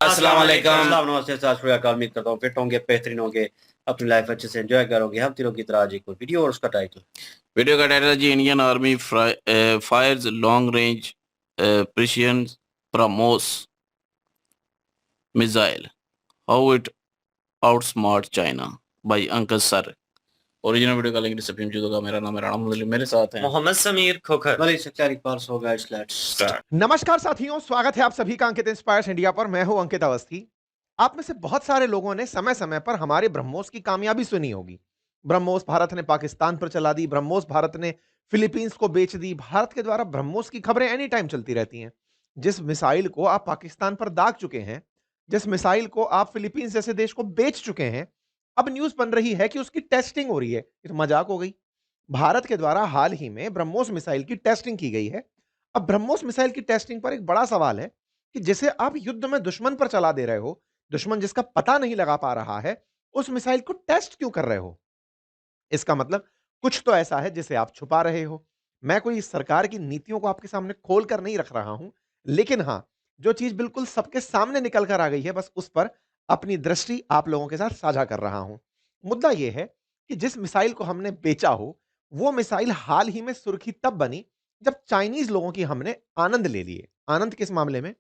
अस्सलाम वालेकुम। अस्सलाम नमस्ते सत श्री अकाल। उम्मीद करता हूँ फिट होंगे, बेहतरीन होंगे, अपनी लाइफ अच्छे से एंजॉय करोगे। हम तीनों की तरह आज एक और वीडियो और उसका टाइटल वीडियो का टाइटल है ji, Indian army fires long range precision BrahMos missile, how it outsmart China, by uncle sir. Original video का लिंक डिस्क्रिप्शन में होगा। मेरा नाम है राणा मुदल्लिम, मेरे साथ हैं Mohammad Sameer Khokhar. Malik Sachar Iqbal. So guys let's start. नमस्कार साथियों, स्वागत है आप सभी का अंकित इंस्पायर्स इंडिया पर। मैं हूं अंकित अवस्थी। आप में से बहुत सारे लोगों ने समय समय पर हमारे ब्रह्मोस की कामयाबी सुनी होगी। ब्रह्मोस भारत ने पाकिस्तान पर चला दी, ब्रह्मोस भारत ने फिलीपींस को बेच दी। भारत के द्वारा ब्रह्मोस की खबरें एनी टाइम चलती रहती हैं। जिस मिसाइल को आप पाकिस्तान पर दाग चुके हैं, जिस मिसाइल को आप फिलीपींस जैसे देश को बेच चुके हैं, अब न्यूज बन रही है कि उसकी टेस्टिंग हो रही है। ये तो मजाक हो गई। भारत के द्वारा हाल ही में ब्रह्मोस मिसाइल की टेस्टिंग की गई है। अब ब्रह्मोस मिसाइल की टेस्टिंग पर एक बड़ा सवाल है कि जिसे आप युद्ध में दुश्मन पर चला दे रहे हो, दुश्मन जिसका पता नहीं लगा पा रहा है, उस मिसाइल को टेस्ट क्यों कर रहे हो? इसका मतलब कुछ तो ऐसा है जिसे आप छुपा रहे हो। मैं कोई सरकार की नीतियों को आपके सामने खोल कर नहीं रख रहा हूं, लेकिन हां, जो चीज बिल्कुल सबके सामने निकल कर आ गई है, बस उस पर अपनी दृष्टि आप लोगों के साथ साझा कर रहा हूं। मुद्दा यह है कि जिस मिसाइल को हमने बेचा हो, वो मिसाइल हाल ही में सुर्खी तब बनी जब चाइनीज लोगों की हमने आनंद ले लिए। आनंद किस मामले में?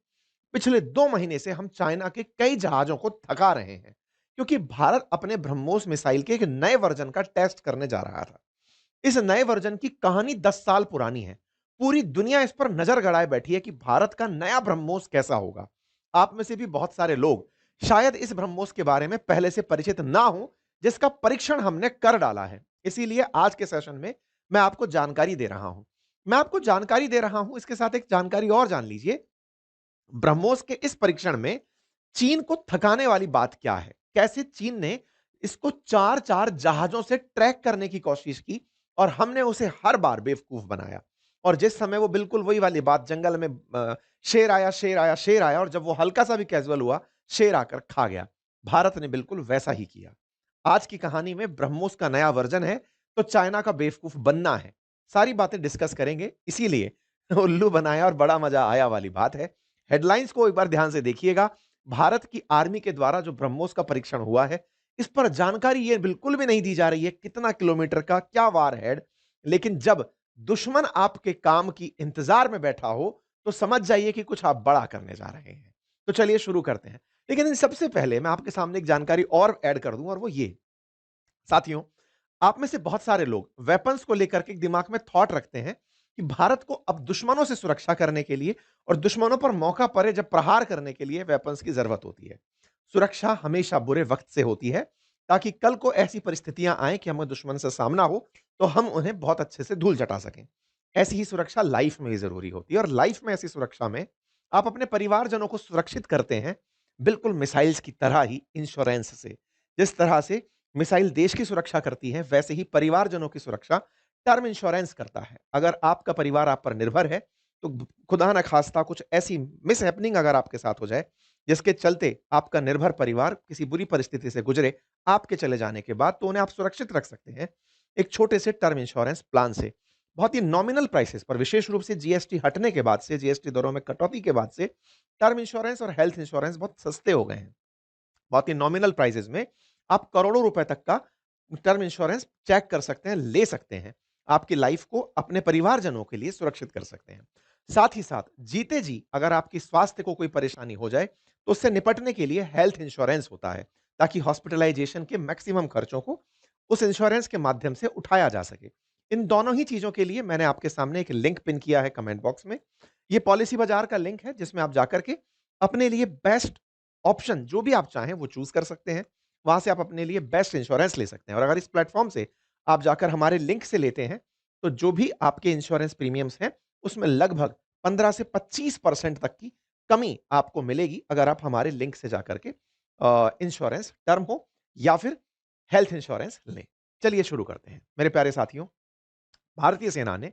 पिछले 2 महीने से हम चाइना के कई जहाजों को थका रहे हैं, क्योंकि भारत अपने ब्रह्मोस मिसाइल के एक नए वर्जन का टेस्ट करने जा रहा था। इस नए वर्जन की कहानी 10 साल पुरानी है। पूरी दुनिया इस पर नजर गड़ाए बैठी है कि भारत का नया ब्रह्मोस कैसा होगा। आप में से भी बहुत सारे लोग शायद इस ब्रह्मोस के बारे में पहले से परिचित ना हो, जिसका परीक्षण हमने कर डाला है। इसीलिए आज के सेशन में मैं आपको जानकारी दे रहा हूं। मैं आपको जानकारी दे रहा हूं, इसके साथ एक जानकारी और जान लीजिए। ब्रह्मोस के इस परीक्षण में चीन को थकाने वाली बात क्या है? कैसे चीन ने इसको 4-4 जहाजों से ट्रैक करने की कोशिश की और हमने उसे हर बार बेवकूफ बनाया। और जिस समय वो बिल्कुल वही वाली बात, जंगल में शेर आया, शेर आया, शेर आया, और जब वो हल्का सा भी कैजुअल हुआ, शेर आकर खा गया। भारत ने बिल्कुल वैसा ही किया। आज की कहानी में ब्रह्मोस का नया वर्जन है, तो चाइना का बेवकूफ बनना है। सारी बातें डिस्कस करेंगे, इसीलिए उल्लू बनाया और बड़ा मजा आया वाली बात है। हेडलाइंस को एक बार ध्यान से देखिएगा। भारत की आर्मी के द्वारा जो ब्रह्मोस का परीक्षण हुआ है, इस पर जानकारी ये बिल्कुल भी नहीं दी जा रही है कितना किलोमीटर का, क्या वार हेड। लेकिन जब दुश्मन आपके काम की इंतजार में बैठा हो, तो समझ जाइए कि कुछ आप बड़ा करने जा रहे हैं। तो चलिए शुरू करते हैं। लेकिन इन सबसे पहले मैं आपके सामने एक जानकारी और ऐड कर दूं, और वो ये। साथियों, आप में से बहुत सारे लोग वेपन्स को लेकर के दिमाग में थॉट रखते हैं कि भारत को अब दुश्मनों से सुरक्षा करने के लिए और दुश्मनों पर मौका पड़े जब प्रहार करने के लिए वेपन्स की जरूरत होती है। सुरक्षा हमेशा बुरे वक्त से होती है, ताकि कल को ऐसी परिस्थितियां आए कि हमें दुश्मन से सामना हो, तो हम उन्हें बहुत अच्छे से धूल चटा सकें। ऐसी ही सुरक्षा लाइफ में भी जरूरी होती है, और लाइफ में ऐसी सुरक्षा में आप अपने परिवारजनों को सुरक्षित करते हैं, बिल्कुल मिसाइल्स की तरह ही इंश्योरेंस से। जिस तरह से मिसाइल देश की सुरक्षा करती है, वैसे ही परिवारजनों की सुरक्षा टर्म इंश्योरेंस करता है। अगर आपका परिवार आप पर निर्भर है, तो खुदा न खास्ता कुछ ऐसी मिस हैपनिंग अगर आपके साथ हो जाए, जिसके चलते आपका निर्भर परिवार किसी बुरी परिस्थिति से गुजरे आपके चले जाने के बाद, तो उन्हें आप सुरक्षित रख सकते हैं एक छोटे से टर्म इंश्योरेंस प्लान से। बहुत ही नॉमिनल प्राइसेस पर, विशेष रूप से जीएसटी हटने के बाद से, जीएसटी दरों में कटौती के बाद से, टर्म इंश्योरेंस और हेल्थ इंश्योरेंस बहुत सस्ते हो गए हैं। बहुत ही नॉमिनल प्राइसेस में आप करोड़ों रुपए तक का टर्म इंश्योरेंस चेक कर सकते हैं, ले सकते हैं। आपकी लाइफ को अपने परिवारजनों के लिए सुरक्षित कर सकते हैं। साथ ही साथ जीते जी अगर आपकी स्वास्थ्य को कोई परेशानी हो जाए, तो उससे निपटने के लिए हेल्थ इंश्योरेंस होता है, ताकि हॉस्पिटलाइजेशन के मैक्सिमम खर्चों को उस इंश्योरेंस के माध्यम से उठाया जा सके। इन दोनों ही चीजों के लिए मैंने आपके सामने एक लिंक पिन किया है कमेंट बॉक्स में। ये पॉलिसी बाजार का लिंक है, जिसमें आप जाकर के अपने लिए बेस्ट ऑप्शन जो भी आप चाहें वो चूज कर सकते हैं। वहां से आप अपने लिए बेस्ट इंश्योरेंस ले सकते हैं। और अगर इस प्लेटफॉर्म से आप जाकर हमारे लिंक से लेते हैं, तो जो भी आपके इंश्योरेंस प्रीमियम्स हैं, उसमें लगभग 15 से 25% तक की कमी आपको मिलेगी, अगर आप हमारे लिंक से जाकर के इंश्योरेंस टर्म हो या फिर हेल्थ इंश्योरेंस लें। चलिए शुरू करते हैं मेरे प्यारे साथियों। भारतीय सेना ने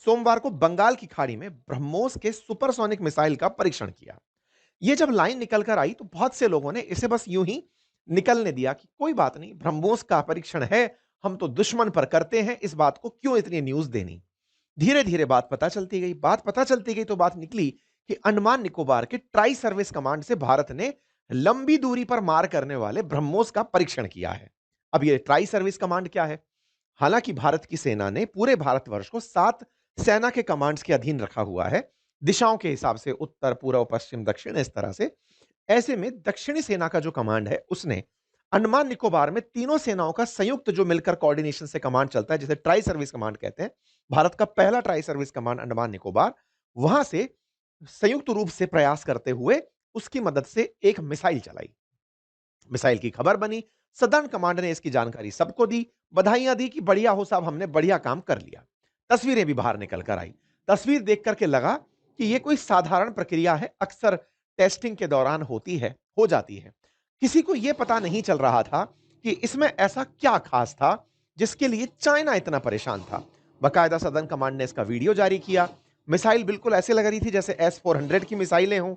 सोमवार को बंगाल की खाड़ी में ब्रह्मोस के सुपरसोनिक मिसाइल का परीक्षण किया। ये जब लाइन निकल कर आई, तो बहुत से लोगों ने इसे बस यूं ही निकलने दिया कि कोई बात नहीं, ब्रह्मोस का परीक्षण है, हम तो दुश्मन पर करते हैं, इस बात को क्यों इतनी न्यूज देनी। धीरे धीरे बात पता चलती गई, बात पता चलती गई, तो बात निकली कि अंडमान निकोबार के ट्राई सर्विस कमांड से भारत ने लंबी दूरी पर मार करने वाले ब्रह्मोस का परीक्षण किया है। अब ये ट्राई सर्विस कमांड क्या है? हालांकि भारत की सेना ने पूरे भारतवर्ष को 7 सेना के कमांड्स के अधीन रखा हुआ है, दिशाओं के हिसाब से उत्तर, पूर्व, पश्चिम, दक्षिण, इस तरह से। ऐसे में दक्षिणी सेना का जो कमांड है, उसने अंडमान निकोबार में तीनों सेनाओं का संयुक्त जो मिलकर कोऑर्डिनेशन से कमांड चलता है, जिसे ट्राई सर्विस कमांड कहते हैं, भारत का पहला tri service command Andaman Nicobar, वहां से संयुक्त रूप से प्रयास करते हुए उसकी मदद से एक मिसाइल चलाई। मिसाइल की खबर बनी, सदर्न कमांड ने इसकी जानकारी सबको दी, बधाइयां दी कि बढ़िया हो साहब, हमने बढ़िया काम कर लिया। तस्वीरें भी बाहर निकल कर आई। तस्वीर देख करके लगा कि यह कोई साधारण प्रक्रिया है, अक्सर टेस्टिंग के दौरान होती है, हो जाती है। किसी को यह पता नहीं चल रहा था कि इसमें ऐसा क्या खास था जिसके लिए चाइना इतना परेशान था। बकायदा सदर्न कमांड ने इसका वीडियो जारी किया। मिसाइल बिल्कुल ऐसे लग रही थी जैसे S-400 की मिसाइलें हों।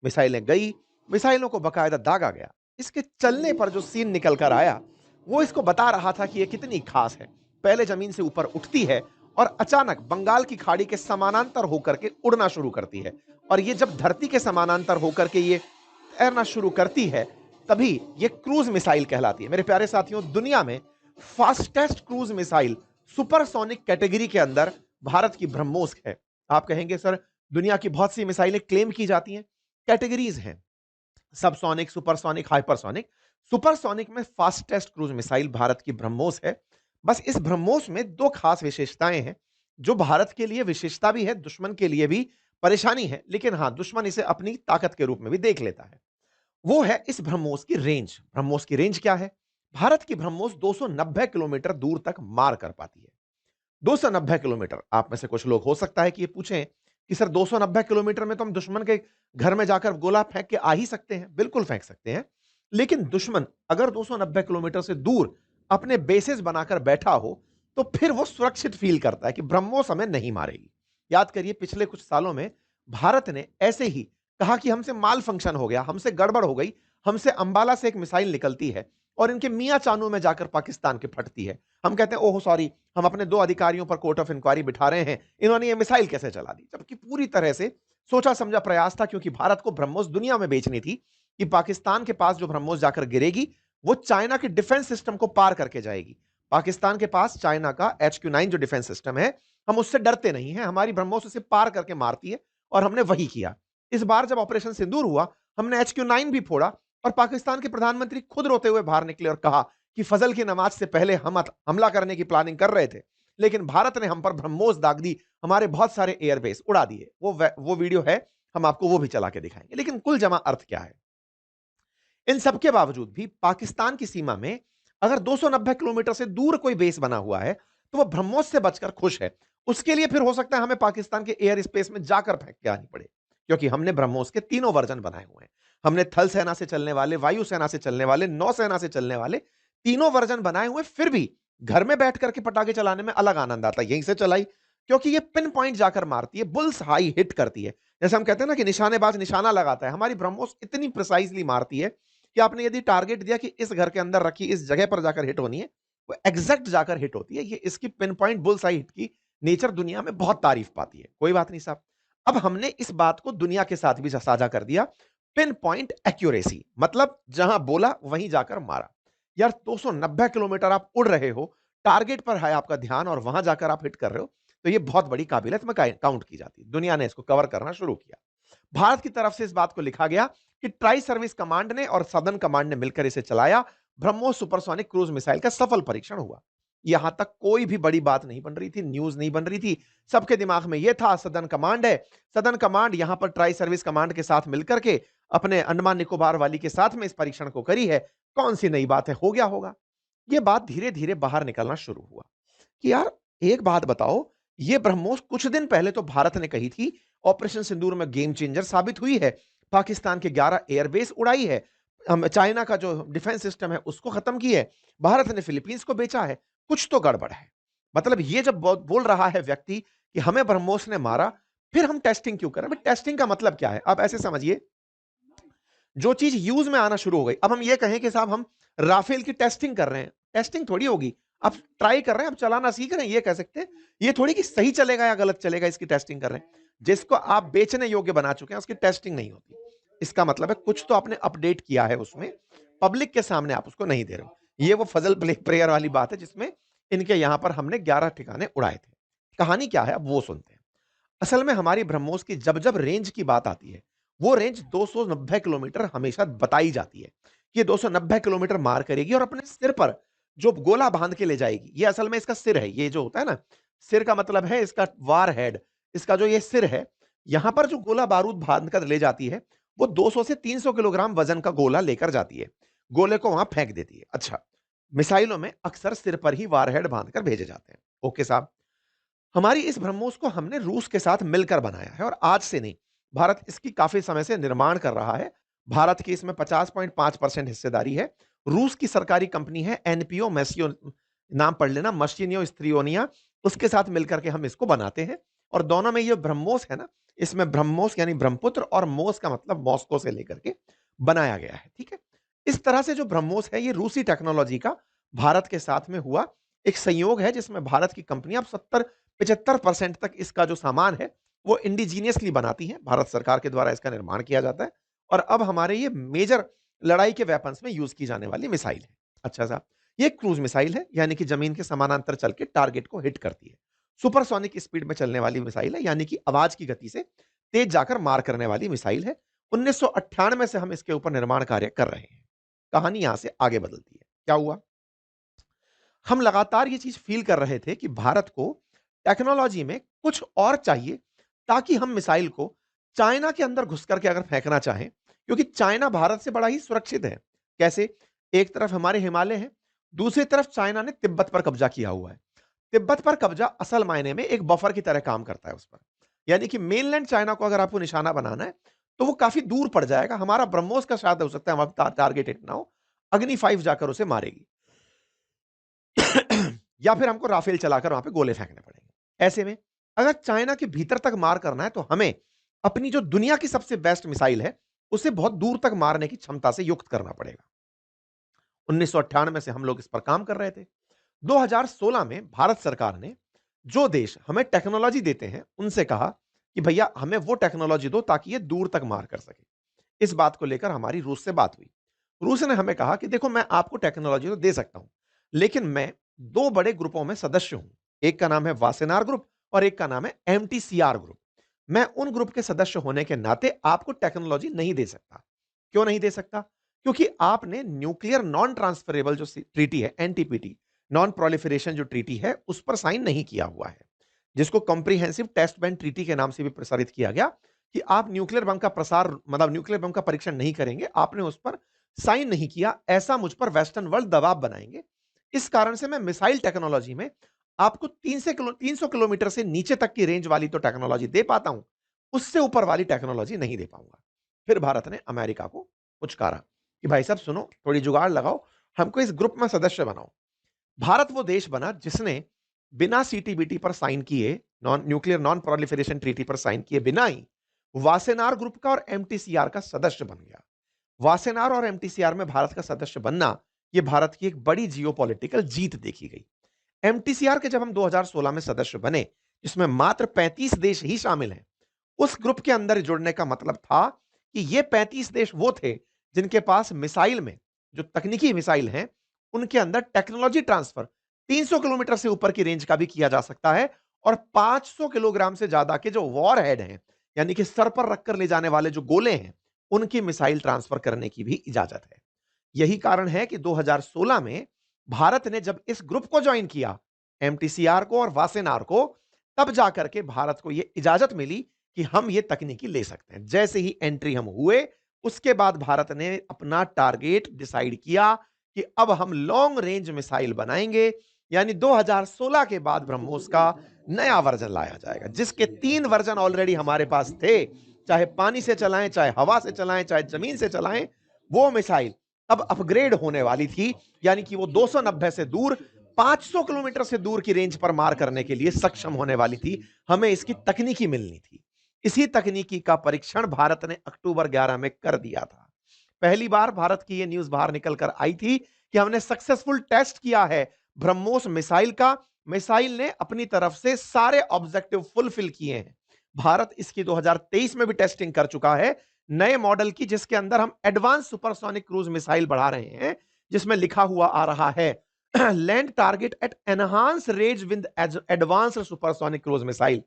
मिसाइलें गई, मिसाइलों को बकायदा दागा गया। इसके चलने पर जो सीन निकल कर आया, वो इसको बता रहा था कि ये कितनी खास है। पहले जमीन से ऊपर उठती है और अचानक बंगाल की खाड़ी के समानांतर होकर के उड़ना शुरू करती है, और ये जब धरती के समानांतर होकर के ये तैरना शुरू करती है, तभी ये क्रूज मिसाइल कहलाती है। मेरे प्यारे साथियों, दुनिया में fastest cruise missile supersonic category के अंदर भारत की ब्रह्मोस है। आप कहेंगे सर, दुनिया की बहुत सी मिसाइलें क्लेम की जाती हैं, कैटेगरीज हैं, सबसोनिक, सुपरसोनिक, हाइपरसोनिक। सुपरसोनिक में फास्टेस्ट क्रूज मिसाइल भारत की ब्रह्मोस है। बस इस ब्रह्मोस में 2 खास विशेषताएं हैं, जो भारत के लिए विशेषता भी है, दुश्मन के लिए भी परेशानी है, लेकिन हां, दुश्मन इसे अपनी ताकत के रूप में भी देख लेता है। वो है इस ब्रह्मोस की रेंज। ब्रह्मोस की रेंज क्या है? भारत की ब्रह्मोस 290 किलोमीटर दूर तक मार कर पाती है। 290 किलोमीटर। आप में से कुछ लोग हो सकता है कि ये पूछें कि सर 290 किलोमीटर में तो हम दुश्मन के घर में जाकर गोला फेंक के आ ही सकते हैं। बिल्कुल फेंक सकते हैं, लेकिन दुश्मन अगर 290 किलोमीटर से दूर अपने बेसेस बनाकर बैठा हो, तो फिर वो सुरक्षित फील करता है कि ब्रह्मोस हमें नहीं मारेगी। याद करिए, पिछले कुछ सालों में भारत ने ऐसे ही कहा कि हमसे माल फंक्शन हो गया, हमसे गड़बड़ हो गई, हमसे अंबाला से एक मिसाइल निकलती है और इनके मियां चानू में जाकर पाकिस्तान के फटती है। हम कहते हैं ओह सॉरी, हम अपने 2 अधिकारियों पर कोर्ट ऑफ इंक्वायरी बिठा रहे हैं, इन्होंने ये मिसाइल कैसे चला दी? जबकि पूरी तरह से सोचा समझा प्रयास था, क्योंकि भारत को ब्रह्मोस दुनिया में बेचनी थी कि पाकिस्तान के पास जो ब्रह्मोस जाकर गिरेगी, वो चाइना के डिफेंस सिस्टम को पार करके जाएगी। पाकिस्तान के पास चाइना का HQ-9 जो डिफेंस सिस्टम है, हम उससे डरते नहीं हैं, हमारी ब्रह्मोस उसे पार करके मारती है, और हमने वही किया। इस बार जब ऑपरेशन सिंदूर हुआ, हमने HQ-9 भी फोड़ा, और पाकिस्तान के प्रधानमंत्री खुद रोते हुए बाहर निकले और कहा कि फजल की नमाज से पहले हम हमला करने की प्लानिंग कर रहे थे, लेकिन भारत ने हम पर ब्रह्मोस दाग दी, हमारे बहुत सारे एयरबेस उड़ा दिए। वो वीडियो है, हम आपको वो भी चला के दिखाएंगे। लेकिन कुल जमा अर्थ क्या है? इन सबके बावजूद भी पाकिस्तान की सीमा में अगर 290 किलोमीटर से दूर कोई बेस बना हुआ है, तो वो ब्रह्मोस से बचकर खुश है। उसके लिए फिर हो सकता है हमें पाकिस्तान के एयर स्पेस में जाकर फेंक के आनी पड़े, क्योंकि हमने ब्रह्मोस के तीनों वर्जन बनाए हुए हैं। हमने थल सेना से चलने वाले, वायु सेना से चलने वाले, नौसेना से चलने वाले तीनों वर्जन बनाए हुए। फिर भी घर में बैठ करके पटाखे चलाने में अलग आनंद आता है। यहीं से चलाई, क्योंकि ये पिन पॉइंट जाकर मारती है, बुल्स हाई हिट करती है। जैसे हम कहते हैं ना कि निशानेबाज निशाना लगाता है, हमारी ब्रह्मोस इतनी प्रिसाइजली मारती है कि आपने यदि टारगेट दिया कि इस घर के अंदर रखी इस जगह पर जाकर हिट होनी है, वो एग्जैक्ट जाकर हिट होती है। ये इसकी pin point bulls high hit की नेचर दुनिया में बहुत तारीफ पाती है। कोई बात नहीं साहब, अब हमने इस बात को दुनिया के साथ भी साझा कर दिया। पिन पॉइंट एक्यूरेसी, मतलब जहां बोला वहीं जाकर मारा। यार 290 किलोमीटर आप उड़ रहे हो, टारगेट पर है आपका ध्यान, और वहां जाकर आप हिट कर रहे हो, तो ये बहुत बड़ी काबिलियत में काउंट की जाती है। दुनिया ने इसको कवर करना शुरू किया। भारत की तरफ से इस बात को लिखा गया कि ट्राई सर्विस कमांड ने और सदर्न कमांड ने मिलकर इसे चलाया। ब्रह्मोस सुपरसोनिक क्रूज मिसाइल का सफल परीक्षण हुआ। यहां तक कोई भी बड़ी बात नहीं बन रही थी, न्यूज नहीं बन रही थी। सबके दिमाग में यह था सदर्न कमांड है, सदर्न कमांड यहां पर ट्राई सर्विस कमांड के साथ मिलकर के अपने अंडमान निकोबार वाली के साथ में इस परीक्षण को करी है, कौन सी नई बात है, हो गया होगा। यह बात धीरे धीरे बाहर निकलना शुरू हुआ कि यार एक बात बताओ, ये ब्रह्मोस कुछ दिन पहले तो भारत ने कही थी ऑपरेशन सिंदूर में गेम चेंजर साबित हुई है, पाकिस्तान के 11 एयरबेस उड़ाई है, चाइना का जो डिफेंस सिस्टम है उसको खत्म की है, भारत ने फिलीपींस को बेचा है, कुछ तो गड़बड़ है। मतलब ये जब बोल रहा है व्यक्ति कि हमें ब्रह्मोस ने मारा, फिर हम टेस्टिंग क्यों करें? टेस्टिंग का मतलब क्या है? आप ऐसे समझिए, जो चीज यूज में आना शुरू हो गई, अब हम ये कहें कि साहब हम राफेल की टेस्टिंग कर रहे हैं, टेस्टिंग थोड़ी होगी, आप ट्राई कर रहे हैं, आप चलाना सीख रहे हैं, ये कह सकते हैं। ये थोड़ी कि सही चलेगा या गलत चलेगा, इसकी टेस्टिंग कर रहे हैं। जिसको आप बेचने योग्य बना चुके हैं उसकी टेस्टिंग नहीं होती। इसका मतलब है कुछ तो आपने अपडेट किया है उसमें, पब्लिक के सामने आप उसको नहीं दे रहे हो। ये वो फजल प्रेयर वाली बात है जिसमें इनके यहां पर हमने 11 ठिकाने उड़ाए थे। कहानी क्या है अब वो सुनते हैं। असल में हमारी ब्रह्मोस की जब जब रेंज की बात आती है, वो रेंज 290 किलोमीटर हमेशा बताई जाती है कि ये 290 किलोमीटर मार करेगी और अपने सिर पर जो गोला बांध के ले जाएगी। ये असल में इसका सिर है, ये जो होता है ना, सिर का मतलब है इसका वार हेड, इसका जो ये सिर है, यहां पर जो गोला बारूद बांध कर ले जाती है, वो 200 से 300 किलोग्राम वजन का गोला लेकर जाती है, गोले को वहां फेंक देती है। अच्छा, मिसाइलों में अक्सर सिर पर ही वारहेड बांधकर भेजे जाते हैं। ओके साहब, हमारी इस ब्रह्मोस को हमने रूस के साथ मिलकर बनाया है और आज से नहीं, भारत इसकी काफी समय से निर्माण कर रहा है। भारत की इसमें 50.5% हिस्सेदारी है। रूस की सरकारी कंपनी है एनपीओ मैसियो, नाम पढ़ लेना, मशीनियो स्त्रियोनिया, उसके साथ मिलकर के हम इसको बनाते हैं। और दोनों में ये ब्रह्मोस है ना, इसमें ब्रह्मोस यानी ब्रह्मपुत्र और मोस का मतलब मॉस्को से लेकर के बनाया गया है। ठीक है, इस तरह से जो ब्रह्मोस है ये रूसी टेक्नोलॉजी का भारत के साथ में हुआ एक संयोग है, जिसमें भारत की कंपनियां 70-75% तक इसका जो सामान है वो इंडिजीनियसली बनाती हैं, भारत सरकार के द्वारा इसका निर्माण किया जाता है। और अब हमारे ये मेजर लड़ाई के वेपन्स में यूज की जाने वाली मिसाइल है। अच्छा साहब, ये क्रूज मिसाइल है, यानी कि जमीन के समानांतर चल के टारगेट को हिट करती है। सुपरसोनिक स्पीड में चलने वाली मिसाइल है, यानी कि आवाज की गति से तेज जाकर मार करने वाली मिसाइल है। 1998 से हम इसके ऊपर निर्माण कार्य कर रहे हैं। कहानी यहां से आगे बदलती है। क्या हुआ, हम लगातार ये चीज फील कर रहे थे कि भारत को टेक्नोलॉजी में कुछ और चाहिए, ताकि हम मिसाइल को चाइना के अंदर घुस करके अगर फेंकना चाहें, क्योंकि चाइना भारत से बड़ा ही सुरक्षित है। कैसे, एक तरफ हमारे हिमालय है, दूसरी तरफ चाइना ने तिब्बत पर कब्जा किया हुआ है। तिब्बत पर कब्जा असल मायने में एक बफर की तरह काम करता है उस पर, यानी कि मेनलैंड चाइना को अगर आपको निशाना बनाना है तो वो काफी दूर पड़ जाएगा। हमारा ब्रह्मोस का शायद हो सकता है हमारा टारगेट हिट ना हो, अग्नि 5 जाकर उसे मारेगी या फिर हमको राफेल चलाकर वहां पे गोले फेंकने पड़ेंगे। ऐसे में अगर चाइना के भीतर तक मार करना है तो हमें अपनी जो दुनिया की सबसे बेस्ट मिसाइल है उसे बहुत दूर तक मारने की क्षमता से युक्त करना पड़ेगा। 1998 से हम लोग इस पर काम कर रहे थे। 2016 में भारत सरकार ने जो देश हमें टेक्नोलॉजी देते हैं उनसे कहा कि भैया हमें वो टेक्नोलॉजी दो ताकि ये दूर तक मार कर सके। इस बात को लेकर हमारी रूस से बात हुई। रूस ने हमें कहा कि देखो, मैं आपको टेक्नोलॉजी तो दे सकता हूं, लेकिन मैं दो बड़े ग्रुपों में सदस्य हूं। एक का नाम है वासेनार ग्रुप और एक का नाम है एमटीसीआर ग्रुप। मैं उन ग्रुप के सदस्य होने के नाते आपको टेक्नोलॉजी नहीं दे सकता। क्यों नहीं दे सकता? क्योंकि आपने न्यूक्लियर नॉन ट्रांसफरेबल जो ट्रीटी है, एनटीपीटी, नॉन प्रोलिफरेशन जो ट्रीटी है, उस पर साइन नहीं किया हुआ है, जिसको कॉम्प्रिहेंसिव टेस्ट बैंड ट्रीटी के नाम से भी प्रसारित किया गया कि आप न्यूक्लियर बम का प्रसार, मतलब न्यूक्लियर बम का परीक्षण नहीं करेंगे। आपने उस पर साइन नहीं किया, ऐसा मुझ पर वेस्टर्न वर्ल्ड दबाव बनाएंगे। इस कारण से मैं मिसाइल टेक्नोलॉजी में आपको 300 किलोमीटर से नीचे तक की रेंज वाली तो टेक्नोलॉजी दे पाता हूं, उससे ऊपर वाली टेक्नोलॉजी नहीं दे पाऊंगा। फिर भारत ने अमेरिका को पुचकारा कि भाई साहब सुनो, थोड़ी जुगाड़ लगाओ, हमको इस ग्रुप में सदस्य बनाओ। भारत वो देश बना जिसने बिना सीटीबीटी पर साइन किए, non nuclear non proliferation treaty पर साइन किए बिना ही वासेनार ग्रुप का और एमटीसीआर का सदस्य बन गया। वासेनार और एमटीसीआर में भारत का सदस्य बनना, यह भारत की एक बड़ी जियोपॉलिटिकल जीत देखी गई। एमटीसीआर के जब हम 2016 में सदस्य बने, जिसमें मात्र 35 देश ही शामिल हैं, उस ग्रुप के अंदर जुड़ने का मतलब था कि ये 35 देश वो थे जिनके पास मिसाइल में, जो तकनीकी मिसाइल हैं, उनके अंदर टेक्नोलॉजी ट्रांसफर 300 किलोमीटर से ऊपर की रेंज का भी किया जा सकता है और 500 किलोग्राम से ज्यादा के जो वॉर हेड हैं, यानी कि सर पर रखकर ले जाने वाले जो गोले हैं, उनकी मिसाइल ट्रांसफर करने की भी इजाजत है। यही कारण है कि 2016 में भारत ने जब इस ग्रुप को ज्वाइन किया, एमटीसीआर को और वासेनार को, तब जाकर के भारत को यह इजाजत मिली कि हम ये तकनीकी ले सकते हैं। जैसे ही एंट्री हम हुए, उसके बाद भारत ने अपना टारगेट डिसाइड किया कि अब हम लॉन्ग रेंज मिसाइल बनाएंगे, यानी 2016 के बाद ब्रह्मोस का नया वर्जन लाया जाएगा, जिसके 3 वर्जन ऑलरेडी हमारे पास थे, चाहे पानी से चलाएं, चाहे हवा से चलाएं, चाहे जमीन से चलाएं। वो मिसाइल अब अपग्रेड होने वाली थी, यानी कि वो 290 से दूर, 500 किलोमीटर से दूर की रेंज पर मार करने के लिए सक्षम होने वाली थी। हमें इसकी तकनीकी मिलनी थी। इसी तकनीकी का परीक्षण भारत ने अक्टूबर 11 में कर दिया था। पहली बार भारत की यह न्यूज बाहर निकल कर आई थी कि हमने सक्सेसफुल टेस्ट किया है ब्रह्मोस मिसाइल का। मिसाइल ने अपनी तरफ से सारे ऑब्जेक्टिव फुलफिल किए हैं। भारत इसकी 2023 में भी टेस्टिंग कर चुका है। नए मॉडल की, जिसके अंदर हम एडवांस सुपरसोनिक क्रूज मिसाइल बढ़ा रहे हैं, जिसमें लिखा हुआ आ रहा है land target at enhance range with advance supersonic cruise missile.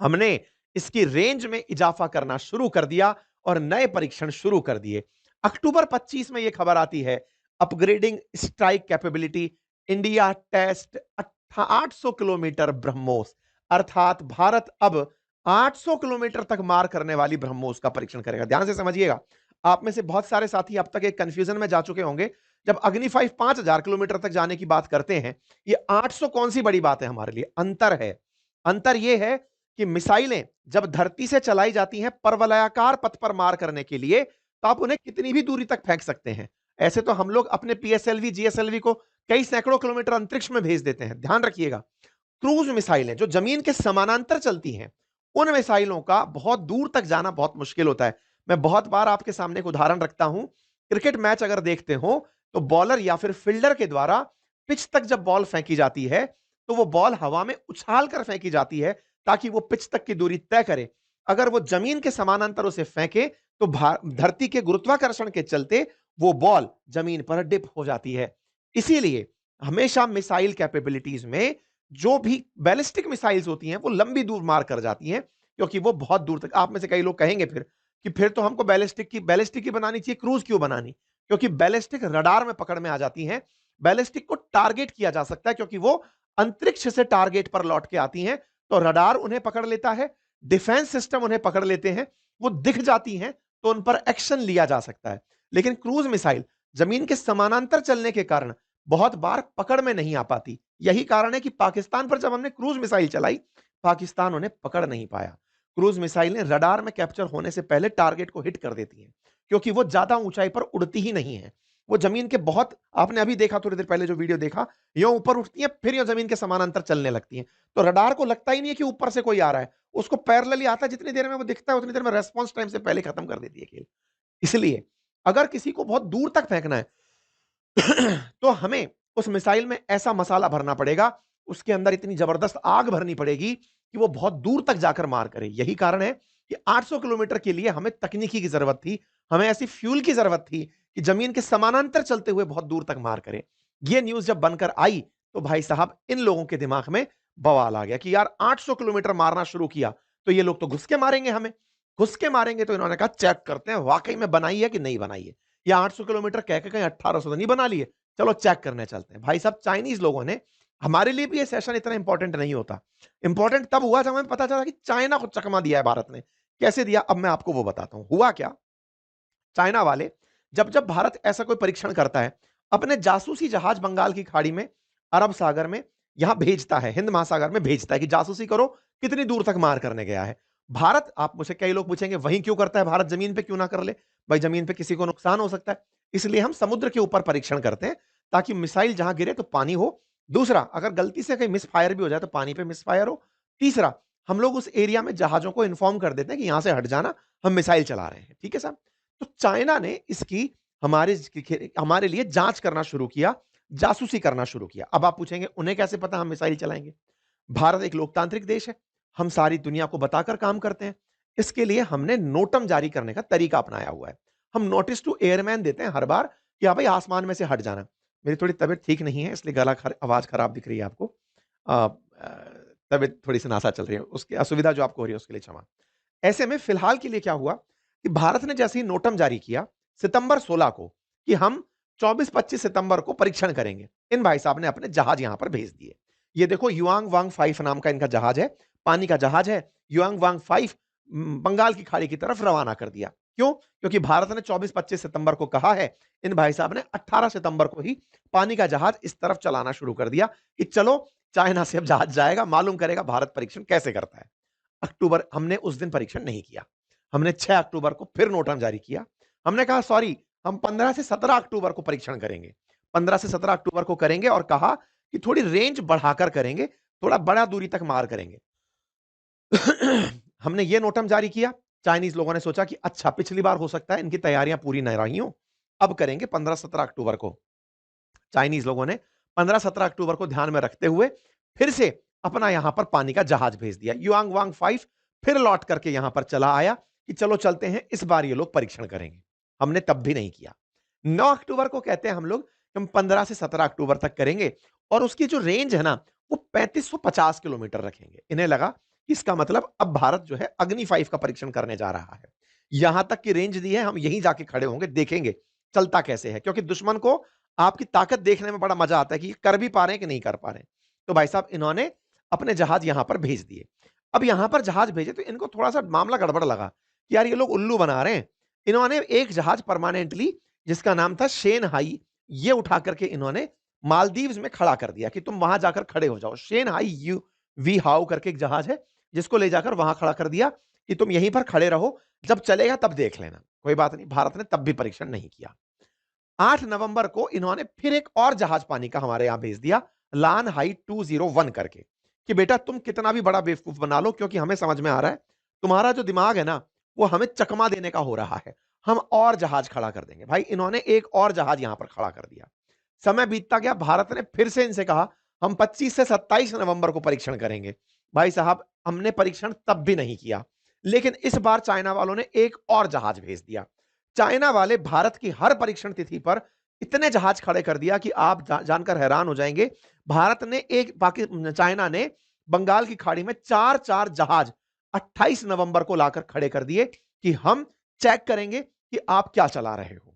हमने इसकी रेंज में इजाफा करना शुरू कर दिया और नए परीक्षण शुरू कर दिए। अक्टूबर 25 में यह खबर आती है, upgrading strike capability, India test 800 kilometre BrahMos, अर्थात भारत अब 800 किलोमीटर तक मार करने वाली ब्रह्मोस का परीक्षण करेगा। ध्यान से समझिएगा, आप में से बहुत सारे साथी अब तक एक कंफ्यूजन में जा चुके होंगे। जब अग्नि 5 5000 किलोमीटर तक जाने की बात करते हैं, ये 800 कौन सी बड़ी बात है हमारे लिए? अंतर है। अंतर यह है कि मिसाइलें जब धरती से चलाई जाती हैं परवलयाकार पथ पर मार करने के लिए, तो आप उन्हें कितनी भी दूरी तक फेंक सकते हैं। ऐसे तो हम लोग अपने पीएसएलवी जीएसएलवी को कई सैकड़ों किलोमीटर अंतरिक्ष में भेज देते हैं। ध्यान रखिएगा, क्रूज मिसाइलें जो जमीन के समानांतर चलती हैं, उन मिसाइलों का बहुत दूर तक जाना बहुत मुश्किल होता है। मैं बहुत बार आपके सामने एक उदाहरण रखता हूं। क्रिकेट मैच अगर देखते हो तो बॉलर या फिर फील्डर के द्वारा पिच तक जब बॉल फेंकी जाती है, तो वो बॉल हवा में उछाल कर फेंकी जाती है ताकि वो पिच तक की दूरी तय करे। अगर वो जमीन के समानांतर उसे फेंके तो धरती के गुरुत्वाकर्षण के चलते वो बॉल जमीन पर डिप हो जाती है। इसीलिए हमेशा मिसाइल कैपेबिलिटीज में जो भी बैलिस्टिक मिसाइल्स होती हैं, वो लंबी दूर मार कर जाती हैं, क्योंकि वो बहुत दूर तक। आप में से कई लोग कहेंगे फिर कि फिर तो हमको बैलिस्टिक की बनानी चाहिए, क्रूज क्यों बनानी? क्योंकि बैलिस्टिक रडार में पकड़ में आ जाती हैं। बैलिस्टिक को टारगेट किया जा सकता है, क्योंकि वो अंतरिक्ष से टारगेट पर लौट के आती हैं, तो रडार उन्हें पकड़ लेता है, डिफेंस सिस्टम उन्हें पकड़ लेते हैं, वो दिख जाती हैं तो उन पर एक्शन लिया जा सकता है। लेकिन क्रूज मिसाइल जमीन के समानांतर चलने के कारण बहुत बार पकड़ में नहीं आ पाती। यही कारण है कि पाकिस्तान पर जब हमने क्रूज मिसाइल चलाई, पाकिस्तान उन्हें पकड़ नहीं पाया। क्रूज मिसाइलें रडार में कैप्चर होने से पहले टारगेट को हिट कर देती हैं, क्योंकि वो ज्यादा ऊंचाई पर उड़ती ही नहीं है। वो जमीन के बहुत, आपने अभी देखा थोड़ी देर पहले जो वीडियो देखा, यो ऊपर उठती हैं फिर यो जमीन के समानांतर चलने लगती हैं। तो रडार को लगता ही नहीं है कि ऊपर से कोई आ रहा है, उसको पैरेलली आता है, जितनी देर में वो दिखता है उतनी देर में रेस्पॉन्स टाइम से पहले खत्म कर देती है खेल। इसलिए अगर किसी को बहुत दूर तक फेंकना है तो हमें उस मिसाइल में ऐसा मसाला भरना पड़ेगा, उसके अंदर इतनी जबरदस्त आग भरनी पड़ेगी कि वो बहुत दूर तक जाकर मार करे। यही कारण है कि 800 किलोमीटर के लिए हमें तकनीकी की जरूरत थी, हमें ऐसी फ्यूल की जरूरत थी कि जमीन के समानांतर चलते हुए बहुत दूर तक मार करे। ये न्यूज जब बनकर आई तो भाई साहब इन लोगों के दिमाग में बवाल आ गया कि यार 800 किलोमीटर मारना शुरू किया तो ये लोग तो घुस के मारेंगे हमें। घुस के मारेंगे तो इन्होंने कहा चेक करते हैं वाकई में बनाई है कि नहीं बनाई है, या 800 किलोमीटर कह के कहीं 1800 तो नहीं बना लिए, चलो चेक करने चलते हैं। भाई साहब चाइनीज लोगों ने, हमारे लिए भी ये सेशन इतना इंपॉर्टेंट नहीं होता, इंपॉर्टेंट तब हुआ जब हमें पता चला कि चाइना को चकमा दिया है भारत ने। कैसे दिया, अब मैं आपको वो बताता हूं। हुआ क्या, चाइना वाले जब जब भारत ऐसा कोई परीक्षण करता है, अपने जासूसी जहाज बंगाल की खाड़ी में, अरब सागर में, यहां भेजता है, हिंद महासागर में भेजता है कि जासूसी करो कितनी दूर तक मार करने गया है। भारत, आप मुझे कई लोग पूछेंगे वहीं क्यों करता है भारत, जमीन पे क्यों ना कर ले? भाई जमीन पे किसी को नुकसान हो सकता है, इसलिए हम समुद्र के ऊपर परीक्षण करते हैं, ताकि मिसाइल जहां गिरे तो पानी हो। दूसरा, अगर गलती से कहीं मिस फायर भी हो जाए तो पानी पे मिस फायर हो। तीसरा, हम लोग उस एरिया में जहाजों को इन्फॉर्म कर देते हैं कि यहां से हट जाना, हम मिसाइल चला रहे हैं। ठीक है साहब, तो चाइना ने इसकी हमारे लिए जांच करना शुरू किया, जासूसी करना शुरू किया। अब आप पूछेंगे उन्हें कैसे पता हम मिसाइल चलाएंगे? भारत एक लोकतांत्रिक देश है, हम सारी दुनिया को बताकर काम करते हैं। इसके लिए हमने नोटम जारी करने का तरीका अपनाया हुआ है। हम नोटिस टू एयरमैन देते हैं हर बार कि हाँ भाई आसमान में से हट जाना। मेरी थोड़ी तबीयत ठीक नहीं है, इसलिए आवाज खराब दिख रही है आपको। तबीयत थोड़ी सी नासा चल रही है, उसकी असुविधा जो आपको हो रही है उसके लिए क्षमा। ऐसे में फिलहाल के लिए क्या हुआ कि भारत ने जैसे ही नोटम जारी किया सितंबर 16 को कि हम 24-25 सितंबर को परीक्षण करेंगे, इन भाई साहब ने अपने जहाज यहां पर भेज दिए। ये देखो युआंग वांग 5 नाम का इनका जहाज है, पानी का जहाज है। युआंग वांग 5 बंगाल की खाड़ी की तरफ रवाना कर दिया। क्यों? क्योंकि भारत ने 24-25 सितंबर को कहा है, इन भाई साहब ने 18 सितंबर को ही पानी का जहाज इस तरफ चलाना शुरू कर दिया कि चलो चाइना से अब जहाज जाएगा, मालूम करेगा भारत परीक्षण कैसे करता है। अक्टूबर, हमने उस दिन परीक्षण नहीं किया, हमने 6 अक्टूबर को फिर नोटम जारी किया। हमने कहा सॉरी, हम 15 से 17 अक्टूबर को परीक्षण करेंगे, 15 से 17 अक्टूबर को करेंगे, और कहा कि थोड़ी रेंज बढ़ाकर करेंगे, थोड़ा बड़ा दूरी तक मार करेंगे। हमने ये नोटम जारी किया। चाइनीज लोगों ने सोचा कि अच्छा पिछली बार हो सकता है इनकी तैयारियां पूरी न रही हो, अब करेंगे 15-17 अक्टूबर को। चाइनीज लोगों ने 15-17 अक्टूबर को ध्यान में रखते हुए फिर से अपना यहां पर पानी का जहाज भेज दिया। युआंग वांग 5 फिर लौट करके यहां पर चला आया कि चलो चलते हैं, इस बार ये लोग परीक्षण करेंगे। हमने तब भी नहीं किया। 9 अक्टूबर को कहते हैं हम लोग हम 15 से 17 अक्टूबर तक करेंगे और उसकी जो रेंज है ना वो 3550 किलोमीटर रखेंगे। इन्हें लगा कि इसका मतलब अब भारत जो है अग्नि 5 का परीक्षण करने जा रहा है। यहां तक की रेंज दी है, हम यहीं जाके खड़े होंगे, देखेंगे चलता कैसे है, क्योंकि दुश्मन को आपकी ताकत देखने में बड़ा मजा आता है कि कर भी पा रहे हैं कि नहीं कर पा रहे हैं। तो भाई साहब इन्होंने अपने जहाज यहां पर भेज दिए। अब यहां पर जहाज भेजे तो इनको थोड़ा सा मामला गड़बड़ लगा कि यार ये लोग उल्लू बना रहे हैं। इन्होंने एक जहाज परमानेंटली, जिसका नाम था शेन हाई, ये उठा करके इन्होंने मालदीव्स में खड़ा कर दिया कि तुम वहां जाकर खड़े हो जाओ। शेन हाई यू वी हाउ करके एक जहाज है, जिसको ले जाकर वहां खड़ा कर दिया कि तुम यहीं पर खड़े रहो, जब चलेगा तब देख लेना। कोई बात नहीं, भारत ने तब भी परीक्षण नहीं किया। 8 नवंबर को इन्होंने फिर एक और जहाज पानी का हमारे यहां भेज दिया, लान हाई 201 करके, कि बेटा तुम कितना भी बड़ा बेवकूफ बना लो, क्योंकि हमें समझ में आ रहा है तुम्हारा जो दिमाग है ना वो हमें चकमा देने का हो रहा है, हम और जहाज खड़ा कर देंगे। भाई इन्होंने एक और जहाज यहां पर खड़ा कर दिया। समय बीतता गया, भारत ने फिर से इनसे कहा हम 25 से 27 नवंबर को परीक्षण करेंगे। भाई साहब हमने परीक्षण तब भी नहीं किया, लेकिन इस बार चाइना वालों ने एक और जहाज भेज दिया। चाइना वाले भारत की हर परीक्षण तिथि पर इतने जहाज खड़े कर दिया कि आप जानकर हैरान हो जाएंगे। भारत ने चाइना ने बंगाल की खाड़ी में चार चार जहाज 28 नवंबर को लाकर खड़े कर दिए कि हम चेक करेंगे कि आप क्या चला रहे हो।